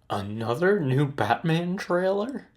Another new Batman trailer?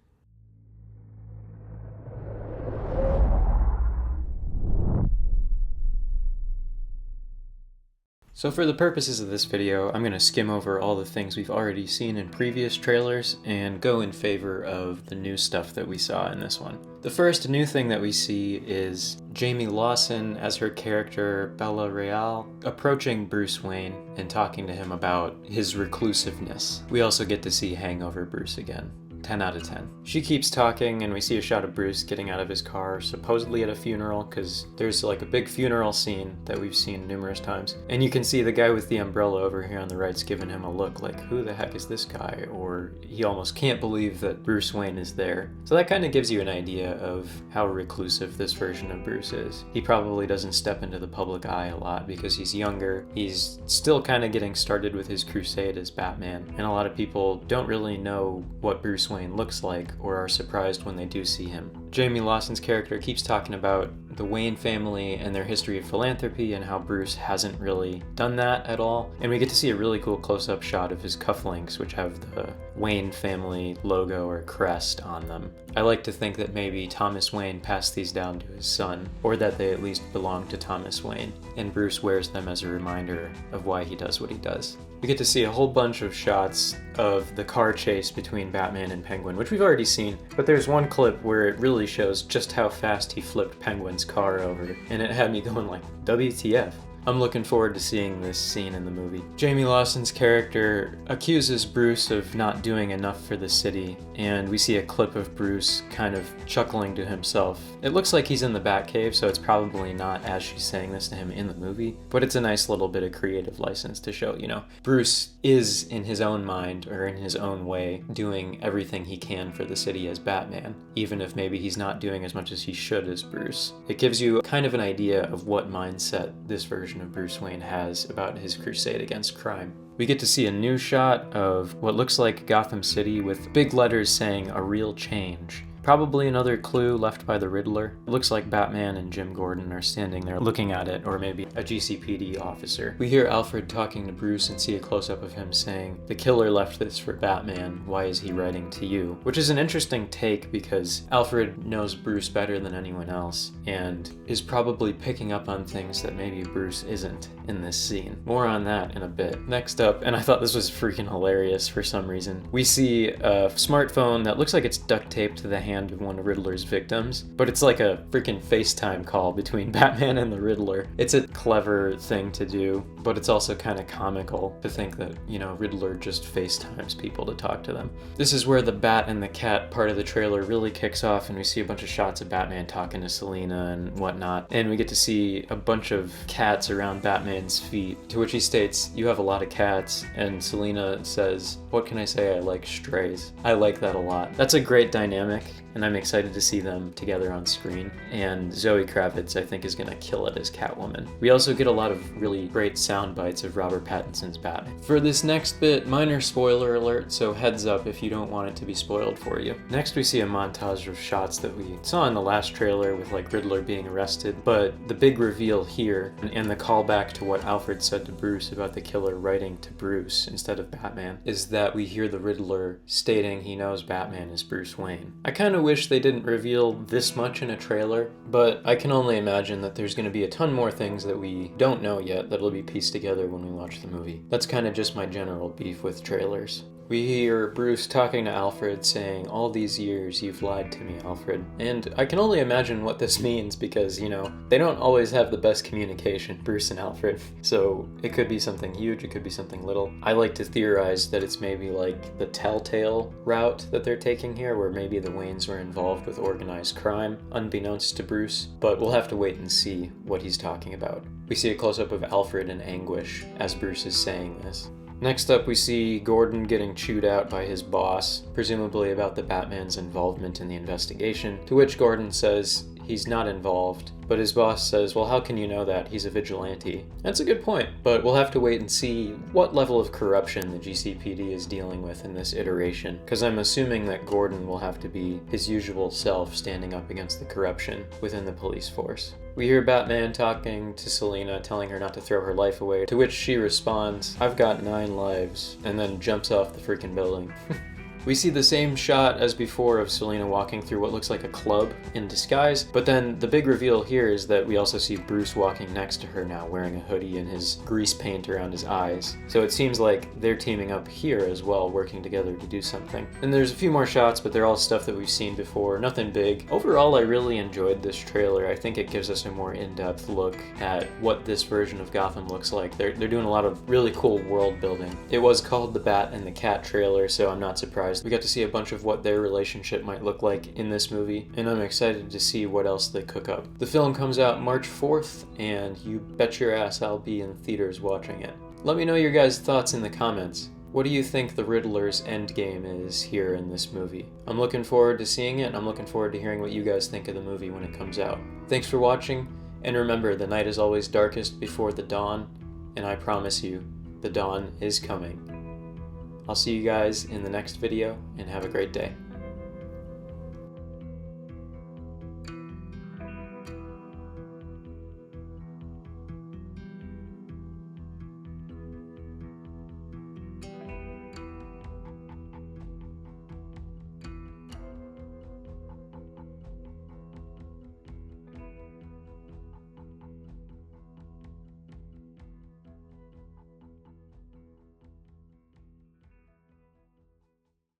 So for the purposes of this video, I'm going to skim over all the things we've already seen in previous trailers and go in favor of the new stuff that we saw in this one. The first new thing that we see is Jamie Lawson as her character Bella Real approaching Bruce Wayne and talking to him about his reclusiveness. We also get to see Hangover Bruce again. 10 out of 10. She keeps talking and we see a shot of Bruce getting out of his car, supposedly at a funeral, because there's like a big funeral scene that we've seen numerous times. And you can see the guy with the umbrella over here on the right's giving him a look like, who the heck is this guy? Or he almost can't believe that Bruce Wayne is there. So that kind of gives you an idea of how reclusive this version of Bruce is. He probably doesn't step into the public eye a lot because he's younger. He's still kind of getting started with his crusade as Batman. And a lot of people don't really know what Bruce Wayne looks like or are surprised when they do see him. Jamie Lawson's character keeps talking about the Wayne family and their history of philanthropy and how Bruce hasn't really done that at all. And we get to see a really cool close-up shot of his cufflinks, which have the Wayne family logo or crest on them. I like to think that maybe Thomas Wayne passed these down to his son, or that they at least belong to Thomas Wayne, and Bruce wears them as a reminder of why he does what he does. We get to see a whole bunch of shots of the car chase between Batman and Penguin, which we've already seen, but there's one clip where it really shows just how fast he flipped Penguin's car over, and it had me going like, WTF? I'm looking forward to seeing this scene in the movie. Jamie Lawson's character accuses Bruce of not doing enough for the city, and we see a clip of Bruce kind of chuckling to himself. It looks like he's in the Batcave, so it's probably not as she's saying this to him in the movie, but it's a nice little bit of creative license to show, Bruce is in his own mind, or in his own way, doing everything he can for the city as Batman, even if maybe he's not doing as much as he should as Bruce. It gives you kind of an idea of what mindset this version of Bruce Wayne has about his crusade against crime. We get to see a new shot of what looks like Gotham City with big letters saying "A Real Change." Probably another clue left by the Riddler. It looks like Batman and Jim Gordon are standing there looking at it, or maybe a GCPD officer. We hear Alfred talking to Bruce and see a close-up of him saying, "The killer left this for Batman, why is he writing to you?" Which is an interesting take because Alfred knows Bruce better than anyone else, and is probably picking up on things that maybe Bruce isn't in this scene. More on that in a bit. Next up, and I thought this was freaking hilarious for some reason, we see a smartphone that looks like it's duct taped to the hand of one of Riddler's victims, but it's like a freaking FaceTime call between Batman and the Riddler. It's a clever thing to do, but it's also kind of comical to think that, Riddler just FaceTimes people to talk to them. This is where the Bat and the Cat part of the trailer really kicks off, and we see a bunch of shots of Batman talking to Selina and whatnot, and we get to see a bunch of cats around Batman's feet, to which he states, "You have a lot of cats," and Selina says, "What can I say? I like strays." I like that a lot. That's a great dynamic, and I'm excited to see them together on screen. And Zoe Kravitz, I think, is going to kill it as Catwoman. We also get a lot of really great sound bites of Robert Pattinson's Batman. For this next bit, minor spoiler alert, so heads up if you don't want it to be spoiled for you. Next, we see a montage of shots that we saw in the last trailer with Riddler being arrested, but the big reveal here, and the callback to what Alfred said to Bruce about the killer writing to Bruce instead of Batman, is that we hear the Riddler stating he knows Batman is Bruce Wayne. I kind of wish they didn't reveal this much in a trailer, but I can only imagine that there's going to be a ton more things that we don't know yet that'll be pieced together when we watch the movie. That's kind of just my general beef with trailers. We hear Bruce talking to Alfred saying, "All these years you've lied to me, Alfred." And I can only imagine what this means because, they don't always have the best communication, Bruce and Alfred. So it could be something huge, it could be something little. I like to theorize that it's maybe like the Telltale route that they're taking here, where maybe the Waynes were involved with organized crime, unbeknownst to Bruce. But we'll have to wait and see what he's talking about. We see a close-up of Alfred in anguish as Bruce is saying this. Next up, we see Gordon getting chewed out by his boss, presumably about the Batman's involvement in the investigation, to which Gordon says he's not involved. But his boss says, well, how can you know that? He's a vigilante. That's a good point, but we'll have to wait and see what level of corruption the GCPD is dealing with in this iteration, because I'm assuming that Gordon will have to be his usual self standing up against the corruption within the police force. We hear Batman talking to Selina, telling her not to throw her life away, to which she responds, "I've got 9 lives," and then jumps off the freaking building. We see the same shot as before of Selina walking through what looks like a club in disguise, but then the big reveal here is that we also see Bruce walking next to her now, wearing a hoodie and his grease paint around his eyes. So it seems like they're teaming up here as well, working together to do something. And there's a few more shots, but they're all stuff that we've seen before, nothing big. Overall, I really enjoyed this trailer. I think it gives us a more in-depth look at what this version of Gotham looks like. They're doing a lot of really cool world building. It was called the Bat and the Cat trailer, so I'm not surprised. We got to see a bunch of what their relationship might look like in this movie, and I'm excited to see what else they cook up. The film comes out March 4th, and you bet your ass I'll be in theaters watching it. Let me know your guys' thoughts in the comments. What do you think the Riddler's endgame is here in this movie? I'm looking forward to seeing it, and I'm looking forward to hearing what you guys think of the movie when it comes out. Thanks for watching, and remember, the night is always darkest before the dawn, and I promise you, the dawn is coming. I'll see you guys in the next video, and have a great day.